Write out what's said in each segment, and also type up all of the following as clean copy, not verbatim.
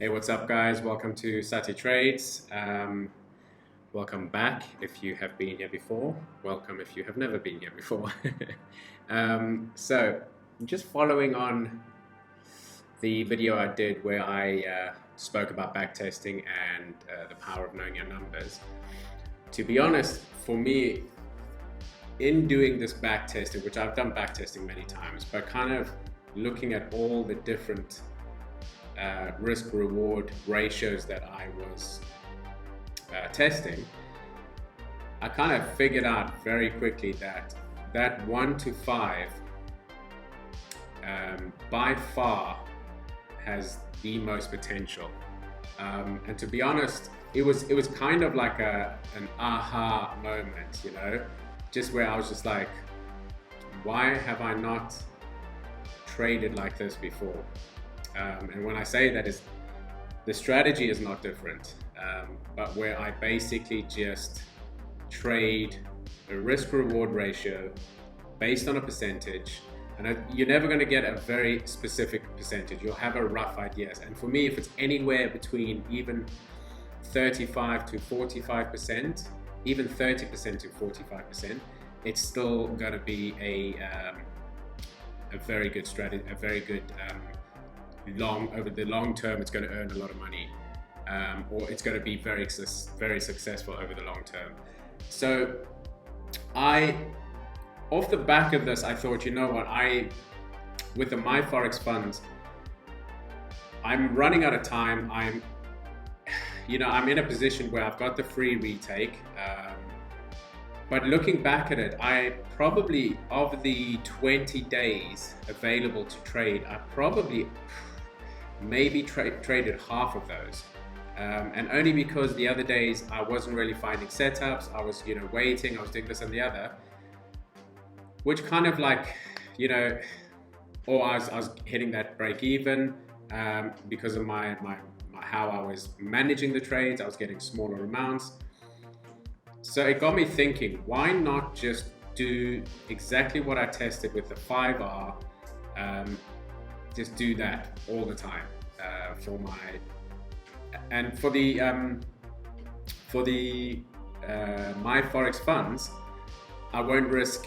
Hey, what's up, guys? Welcome to SuttyTrades. Welcome back if you have been here before. Welcome if you have never been here before. So, just following on the video I did where I spoke about backtesting and the power of knowing your numbers. To be honest, for me, in doing this backtesting, which I've done backtesting many times, but kind of looking at all the different risk-reward ratios that I was testing, I kind of figured out very quickly that 1 to 5 by far has the most potential. And to be honest, it was kind of like an aha moment, you know, just where I was just like, why have I not traded like this before? And when I say that, is the strategy is not different, but where I basically just trade a risk-reward ratio based on a percentage, and you're never going to get a very specific percentage. You'll have a rough ideas, and for me, if it's anywhere between even 35 to 45%, even 30% to 45%, it's still going to be a very good strategy, a very good over the long term. It's going to earn a lot of money, or it's going to be very successful over the long term. So off the back of this, I thought, you know what, with the My Forex funds, I'm running out of time. I'm in a position where I've got the free retake, but looking back at it, I probably, of the 20 days available to trade, I probably maybe traded half of those, and only because the other days I wasn't really finding setups. I was waiting, I was doing this and the other, which kind of like, or I was hitting that break even because of my how I was managing the trades. I was getting smaller amounts, so it got me thinking, why not just do exactly what I tested with the 5R, just do that all the time for the My Forex funds. I won't risk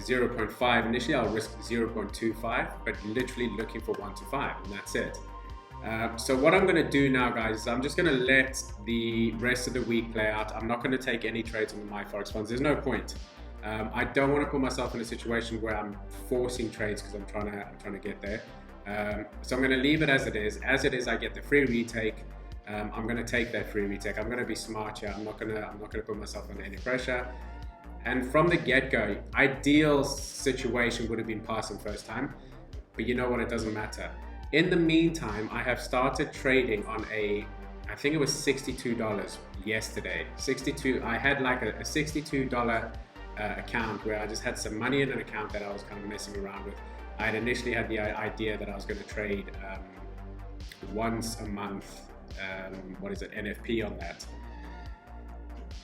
0.5 initially. I'll risk 0.25, but literally looking for 1 to 5, and that's it. So what I'm going to do now, guys, is I'm just going to let the rest of the week play out. I'm not going to take any trades on the My Forex funds. There's no point. I don't want to put myself in a situation where I'm forcing trades because I'm trying to get there. So I'm going to leave it as it is. As it is, I get the free retake. I'm going to take that free retake. I'm going to be smart here. I'm not going to put myself under any pressure. And from the get-go, ideal situation would have been passing first time, but you know what? It doesn't matter. In the meantime, I have started trading on I think it was $62 yesterday. 62. I had like a $62 account where I just had some money in an account that I was kind of messing around with. I had initially had the idea that I was going to trade once a month, NFP on that.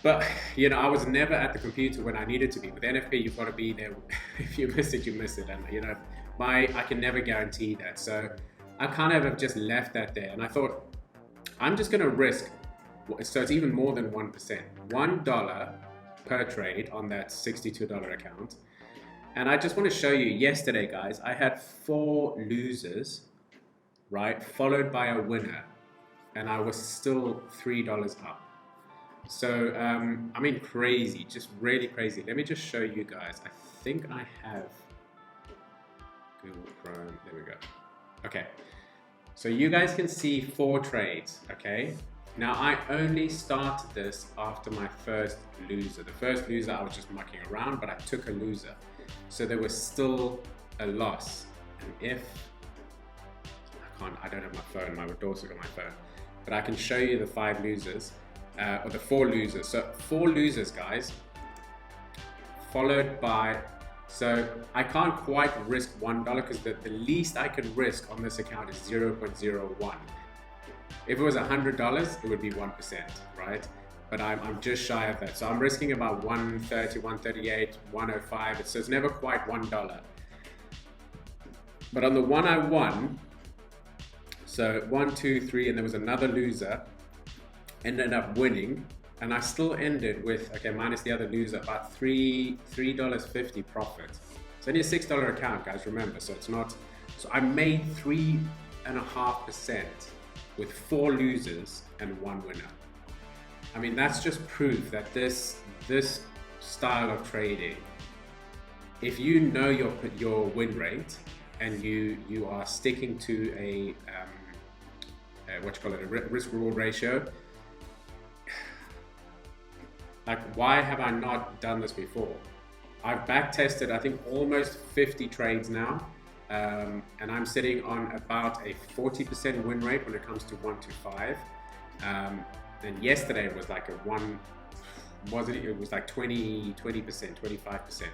But I was never at the computer when I needed to be. With NFP, you've got to be there. If you miss it, you miss it, and I can never guarantee that. So I kind of have just left that there, and I thought, I'm just going to risk. So it's even more than 1%, $1 per trade on that $62 account. And I just want to show you, yesterday, guys, I had 4 losers, right, followed by a winner, and I was still $3 up. So, I mean, crazy, just really crazy. Let me just show you guys. I think I have Google Chrome. There we go. Okay, so you guys can see 4 trades, okay? Now, I only started this after my first loser. The first loser, I was just mucking around, but I took a loser. So there was still a loss. And if, I don't have my phone, my daughter's got my phone, but I can show you the 5 losers, or the 4 losers. So 4 losers, guys, followed by, so I can't quite risk $1 because the least I can risk on this account is 0.01. If it was $100, it would be 1%, right? But I'm just shy of that. So I'm risking about 130, 138, 105. So it's never quite $1. But on the one I won, So 1, 2, 3, and there was another loser, ended up winning, and I still ended with, okay, minus the other loser, about $3.50 profit. It's only a $6 account, guys, remember, so it's not, so I made 3.5% with 4 losers and 1 winner. I mean, that's just proof that this style of trading, if you know your win rate and you are sticking to a risk reward ratio, like, why have I not done this before? I've back tested, I think, almost 50 trades now, and I'm sitting on about a 40% win rate when it comes to 1 to 5. And yesterday it was like it was like 20%, 25%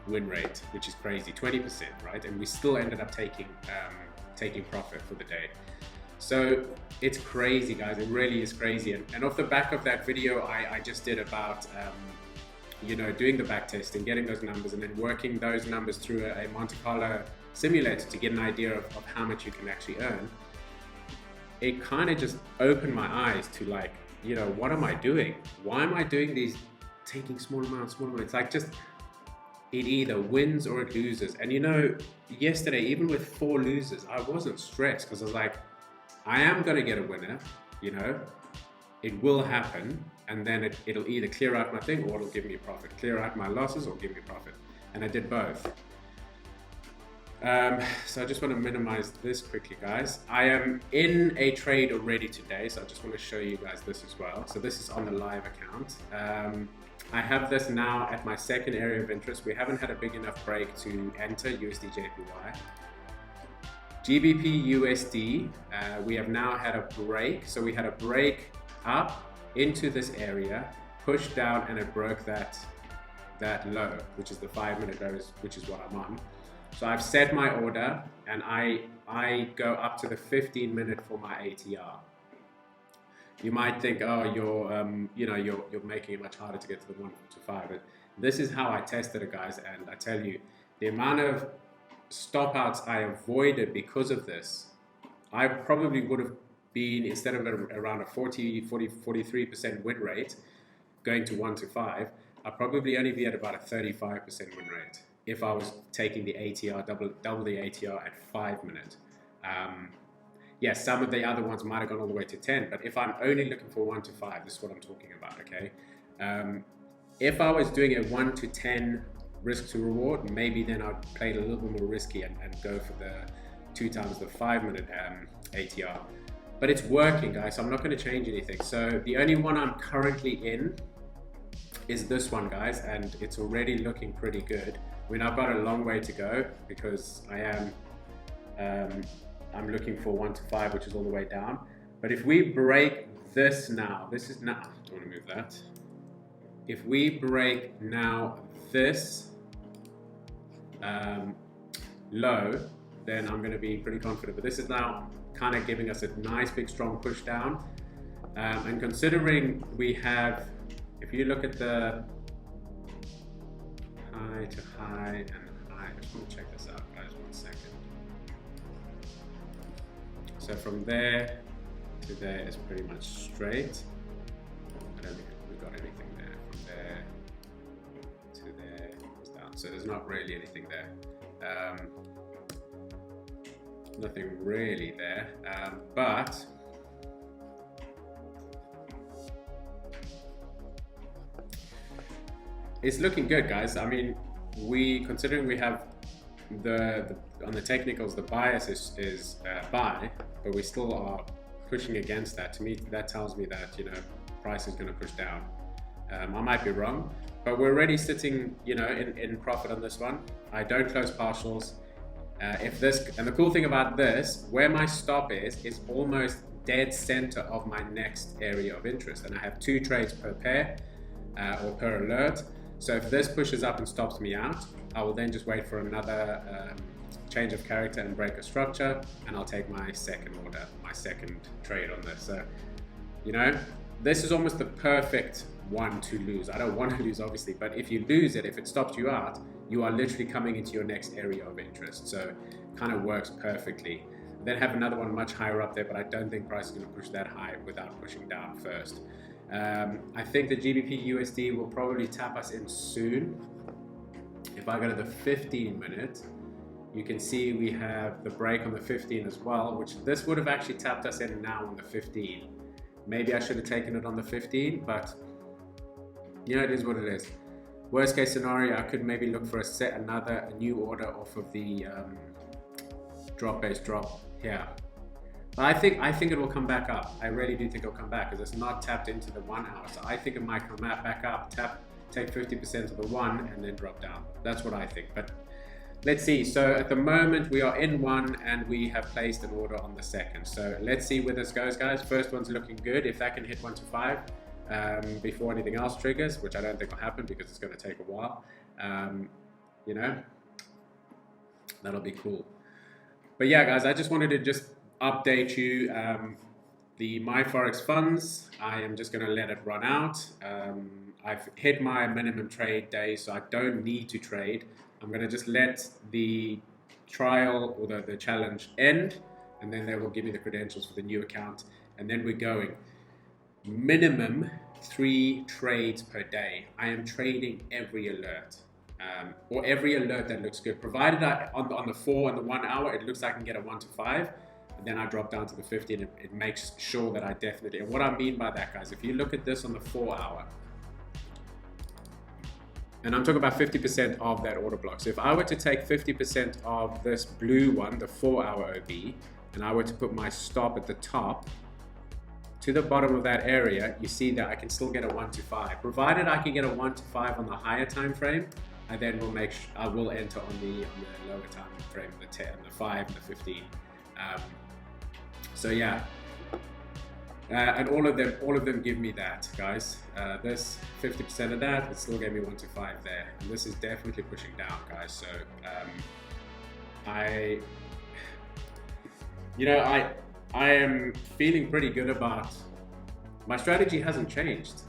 win rate, which is crazy, 20%, right? And we still ended up taking profit for the day. So it's crazy, guys, it really is crazy. And off the back of that video I just did about you know, doing the back testing, getting those numbers, and then working those numbers through a Monte Carlo simulator to get an idea of how much you can actually earn, it kind of just opened my eyes to, like, you know, what am I doing? Why am I doing these, taking small amounts? It's like, just, it either wins or it loses. And you know, yesterday, even with 4 losers, I wasn't stressed, because I was like, I am going to get a winner, you know, it will happen, and then it'll either clear out my thing or it'll give me a profit, clear out my losses or give me a profit. And I did both. So I just want to minimize this quickly, guys. I am in a trade already today, so I just want to show you guys this as well. So this is on the live account. I have this now at my second area of interest. We haven't had a big enough break to enter USD JPY. GBP USD, we have now had a break. So we had a break up into this area, pushed down, and it broke that low, which is the 5-minute low, which is what I'm on. So I've set my order, and I go up to the 15-minute for my ATR. You might think, oh, you're making it much harder to get to the 1 to 5. But this is how I tested it, guys, and I tell you, the amount of stop outs I avoided because of this, I probably would have been, instead of around a 43% win rate going to 1 to 5, I'd probably only be at about a 35% win rate if I was taking the ATR, double the ATR at 5-minute. Yeah, some of the other ones might have gone all the way to 10, but if I'm only looking for 1 to 5, this is what I'm talking about, okay? If I was doing a 1 to 10 risk to reward, maybe then I'd play it a little bit more risky and go for the 2 times the 5-minute ATR. But it's working, guys, so I'm not going to change anything. So the only one I'm currently in is this one, guys, and it's already looking pretty good. I mean, I've got a long way to go because I am I'm looking for 1 to 5, which is all the way down. But if we break this now, this is now, I don't want to move that. If we break now this low, then I'm going to be pretty confident. But this is now kind of giving us a nice big strong push down. And considering we have, if you look at the high to high and high, I just want to check this out, guys, 1 second. So from there to there is pretty much straight. I don't think we got anything there. From there to there is down. So there's not really anything there. Nothing really there, but it's looking good, guys. I mean, considering we have on the technicals, the bias is buy, but we still are pushing against that. To me, that tells me that, you know, price is going to push down. I might be wrong, but we're already sitting, you know, in profit on this one. I don't close partials. If this, and the cool thing about this, where my stop is almost dead center of my next area of interest, and I have 2 trades per pair or per alert. So if this pushes up and stops me out, I will then just wait for another change of character and break a structure, and I'll take my second order, my second trade on this. So, you know, this is almost the perfect one to lose. I don't want to lose, obviously, but if you lose it, if it stops you out, you are literally coming into your next area of interest. So it kind of works perfectly. then have another one much higher up there, but I don't think price is going to push that high without pushing down first. I think the GBP USD will probably tap us in soon. If I go to the 15 minute, you can see we have the break on the 15 as well, which this would have actually tapped us in now on the 15. Maybe I should have taken it on the 15, but you know, it is what it is. Worst case scenario, I could maybe look for a new order off of the drop-based drop here. But I think it will come back up. I really do think it'll come back because it's not tapped into the 1 hour. So I think it might come back up, take 50% of the one and then drop down. That's what I think. But let's see. So at the moment we are in one and we have placed an order on the second. So let's see where this goes, guys. First one's looking good. If that can hit 1 to 5 before anything else triggers, which I don't think will happen because it's going to take a while, you know, that'll be cool. But yeah, guys, I just wanted to just update you. The My Forex funds, I am just going to let it run out. I've hit my minimum trade day, so I don't need to trade. I'm going to just let the trial or the challenge end, and then they will give me the credentials for the new account, and then we're going. Minimum 3 trades per day. I am trading every alert. Or every alert that looks good, provided on the 4 and the 1 hour, it looks like I can get a 1 to 5, and then I drop down to the 50, and it makes sure that I definitely, and what I mean by that, guys, if you look at this on the 4 hour, and I'm talking about 50% of that order block. So if I were to take 50% of this blue one, the 4 hour OB, and I were to put my stop at the top, to the bottom of that area, you see that I can still get a 1 to 5. Provided I can get a 1 to 5 on the higher time frame, I then will I will enter on the lower time frame, the 10, the 5, and the 15. So yeah, and all of them give me that, guys. This 50% of that, it still gave me 1 to 5 there, and this is definitely pushing down, guys. So I am feeling pretty good about my strategy. Hasn't changed,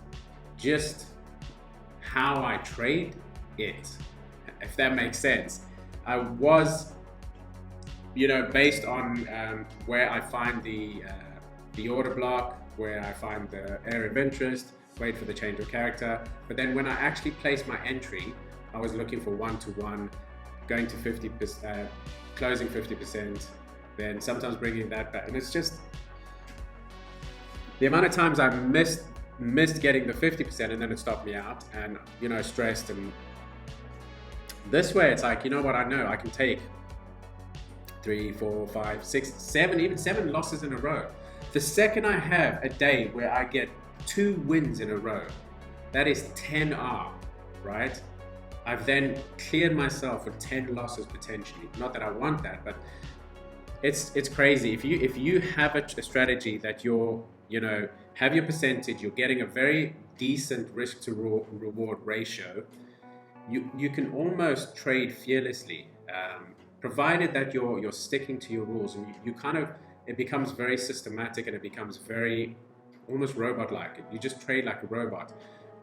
just how I trade it, if that makes sense. I was, based on where I find the order block, where I find the area of interest, wait for the change of character. But then when I actually placed my entry, I was looking for 1 to 1, going to 50%, closing 50%, then sometimes bringing that back. And it's just the amount of times I missed getting the 50%, and then it stopped me out, and stressed. And this way it's like, you know what, I know I can take 3, 4, 5, 6, 7, even 7 losses in a row. The second I have a day where I get 2 wins in a row, that is 10R, right? I've then cleared myself for 10 losses potentially. Not that I want that, but it's crazy. If you have a strategy that you're, have your percentage, you're getting a very decent risk to reward ratio, you can almost trade fearlessly, provided that you're sticking to your rules, and you kind of, it becomes very systematic, and it becomes very almost robot-like. You just trade like a robot.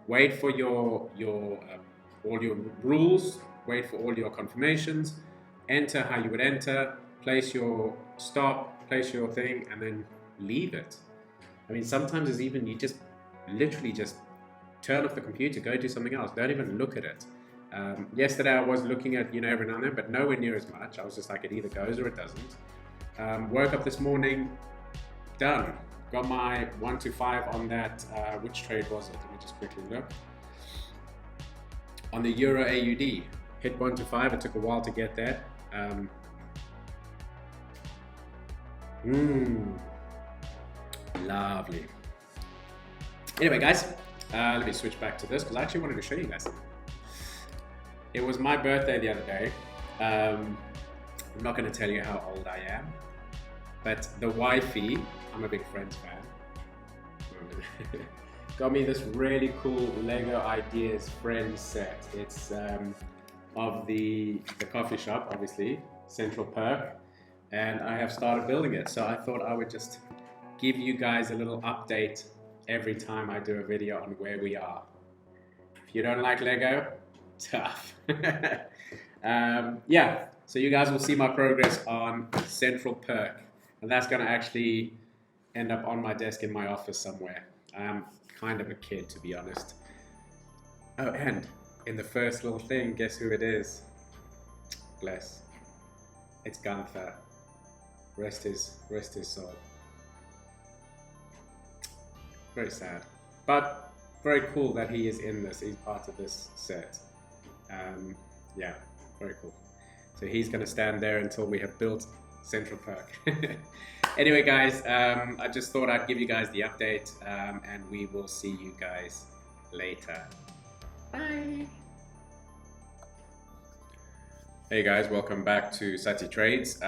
Wait for all your rules, wait for all your confirmations, enter how you would enter, place your stop, place your thing, and then leave it. I mean, sometimes it's even, you just literally just turn off the computer, go do something else, don't even look at it. Yesterday I was looking at, every now and then, but nowhere near as much. I was just like, it either goes or it doesn't. Woke up this morning, done. Got my 1 to 5 on that. Which trade was it? Let me just quickly look. On the Euro AUD, hit 1 to 5. It took a while to get there. Lovely. Anyway, guys, let me switch back to this because I actually wanted to show you guys something. It was my birthday the other day. I'm not going to tell you how old I am, but the wifey, I'm a big Friends fan, got me this really cool Lego Ideas Friends set. It's of the coffee shop, obviously, Central Perk, and I have started building it. So I thought I would just give you guys a little update every time I do a video on where we are. If you don't like Lego, tough. Yeah, so you guys will see my progress on Central Perk. and that's going to actually end up on my desk in my office somewhere. I'm kind of a kid, to be honest. Oh, and in the first little thing, guess who it is? Bless. It's Gunther. Rest his soul. Very sad, but very cool that he is in this. He's part of this set. Yeah, very cool. So he's going to stand there until we have built Central Park. Anyway, guys, I just thought I'd give you guys the update, and we will see you guys later. Bye. Hey guys, welcome back to SuttyTrades.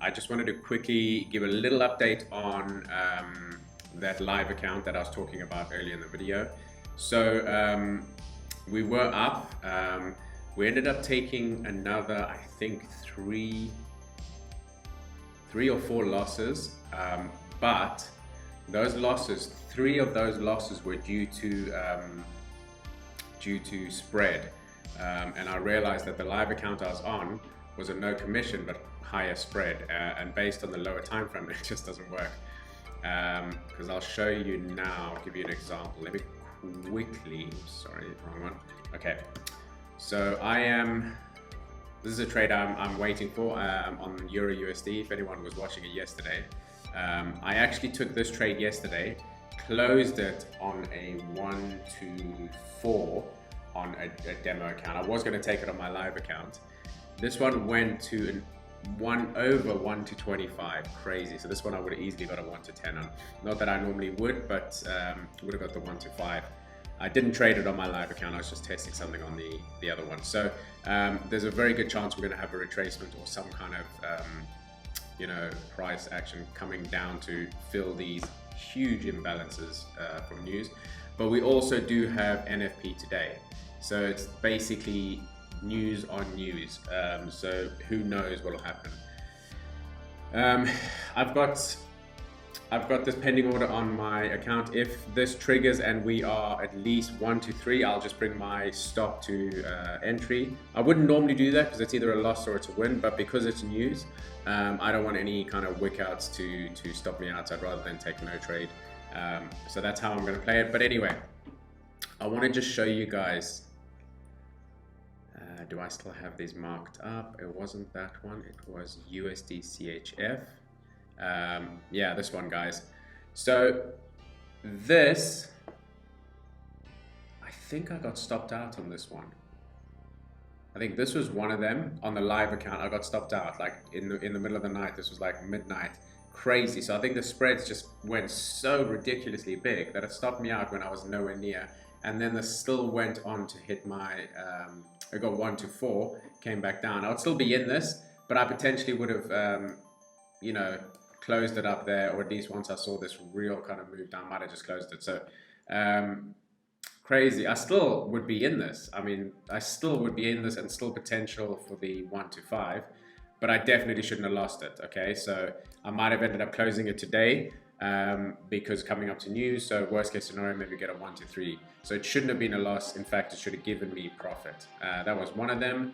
I just wanted to quickly give a little update on that live account that I was talking about earlier in the video. So we were up. We ended up taking another, I think, three or four losses, but those losses, 3 of those losses were due to spread. And I realized that the live account I was on was a no commission but higher spread, and based on the lower time frame, it just doesn't work. Because I'll show you now. I'll give you an example. Let me quickly. Sorry, wrong one. Okay, so this is a trade I'm waiting for on Euro USD. If anyone was watching it yesterday, I actually took this trade yesterday, closed it on a 1 to 4 on a demo account. I was going to take it on my live account. This one went to 1 over 1 to 25. Crazy. So this one I would have easily got a 1 to 10 on. Not that I normally would, but would have got the 1 to 5. I didn't trade it on my live account. I was just testing something on the other one. So there's a very good chance we're going to have a retracement or some kind of price action coming down to fill these huge imbalances from news. But we also do have NFP today. So it's basically news on news. So who knows what will happen. I've got this pending order on my account. If this triggers and we are at least 1 to 3, I'll just bring my stop to entry. I wouldn't normally do that because it's either a loss or it's a win, but because it's news, I don't want any kind of wick outs to stop me out. So I'd rather than take no trade. So that's how I'm going to play it. But anyway, I want to just show you guys. Do I still have these marked up? It wasn't that one. It was USD CHF. Yeah, this one, guys. So this, I think I got stopped out on this one. I think this was one of them on the live account. I got stopped out like in the middle of the night. This was like midnight. Crazy. So I think the spreads just went so ridiculously big that it stopped me out when I was nowhere near. And then this still went on to hit my, I got 1 to 4, came back down. I would still be in this, but I potentially would have, closed it up there, or at least once I saw this real kind of move down, I might have just closed it. So crazy. I still would be in this. I mean, I still would be in this and still potential for the 1 to 5, but I definitely shouldn't have lost it. Okay, so I might have ended up closing it today because coming up to news. So worst case scenario, maybe get a 1 to 3. So it shouldn't have been a loss. In fact, it should have given me profit. That was one of them.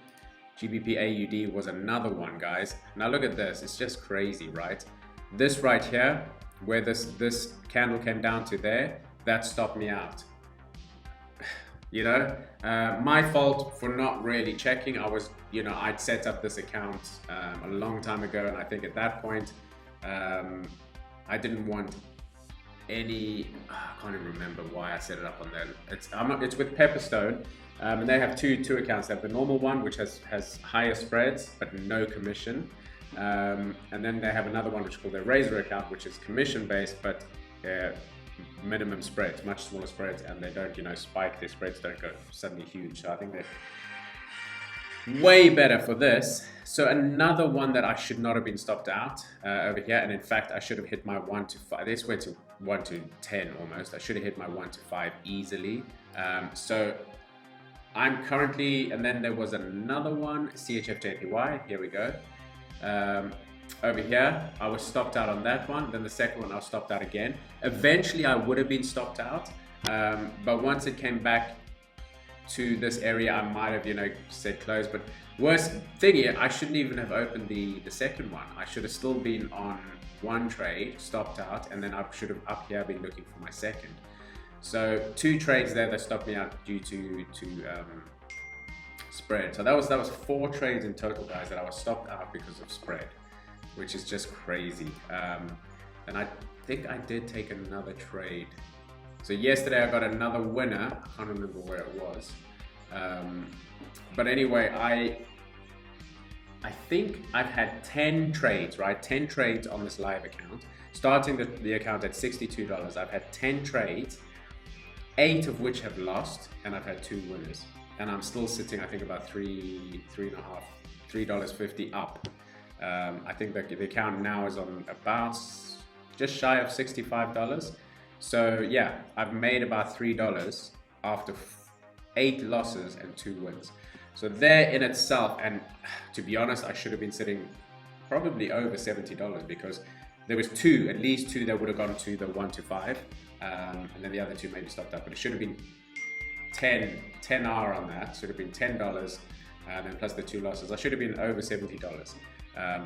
GBP AUD was another one, guys. Now look at this. It's just crazy, right? This right here, where this candle came down to there, that stopped me out. My fault for not really checking. I was, I'd set up this account a long time ago, and I think at that point, I didn't want any. I can't even remember why I set it up on there. It's with Pepperstone, and they have two accounts. They have the normal one, which has higher spreads but no commission. And then they have another one which is called their Razor account, which is commission based but minimum spreads, much smaller spreads, and they don't spike. Their spreads don't go suddenly huge. So I think they're way better for this. So another one that I should not have been stopped out over here, and in fact I should have hit my 1 to 5. This went to 1 to 10 almost. I should have hit my 1 to 5 easily. So I'm currently, and then there was another one, CHF here we go. Over here, I was stopped out on that one. Then the second one, I was stopped out again. Eventually, I would have been stopped out, but once it came back to this area, I might have, said close. But worst thing here, I shouldn't even have opened the second one. I should have still been on one trade, stopped out, and then I should have up here been looking for my second. So 2 trades there that stopped me out due to spread. So that was 4 trades in total, guys, that I was stopped out because of spread, which is just crazy. And I think I did take another trade. So yesterday I got another winner. I can't remember where it was. But anyway, I think I've had 10 trades, right? 10 trades on this live account. Starting the account at $62, I've had 10 trades, 8 of which have lost, and I've had 2 winners. And I'm still sitting, I think, about $3.50 up. I think the account now is on about just shy of $65. So yeah, I've made about $3 after 8 losses and 2 wins. So there in itself, and to be honest, I should have been sitting probably over $70 because there was at least two that would have gone to the 1 to 5, and then the other 2 maybe stopped up. But it should have been 10 R on that. Should have been $10, and then plus the 2 losses. I should have been over $70.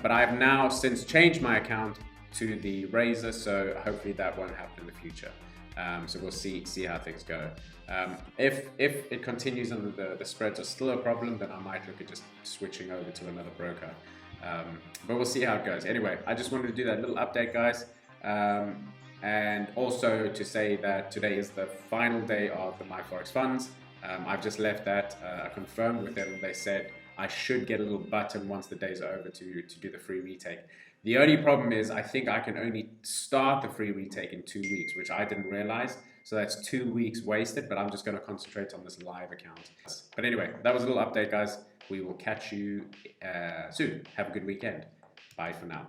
But I have now since changed my account to the Razor, so hopefully that won't happen in the future. So we'll see how things go. If it continues and the spreads are still a problem, then I might look at just switching over to another broker. But we'll see how it goes. Anyway, I just wanted to do that little update, guys. And also to say that today is the final day of the My Forex funds. I've just left that. I confirmed with them. They said I should get a little button once the days are over to do the free retake. The only problem is I think I can only start the free retake in 2 weeks, which I didn't realize. So that's 2 weeks wasted, but I'm just going to concentrate on this live account. But anyway, that was a little update, guys. We will catch you soon. Have a good weekend. Bye for now.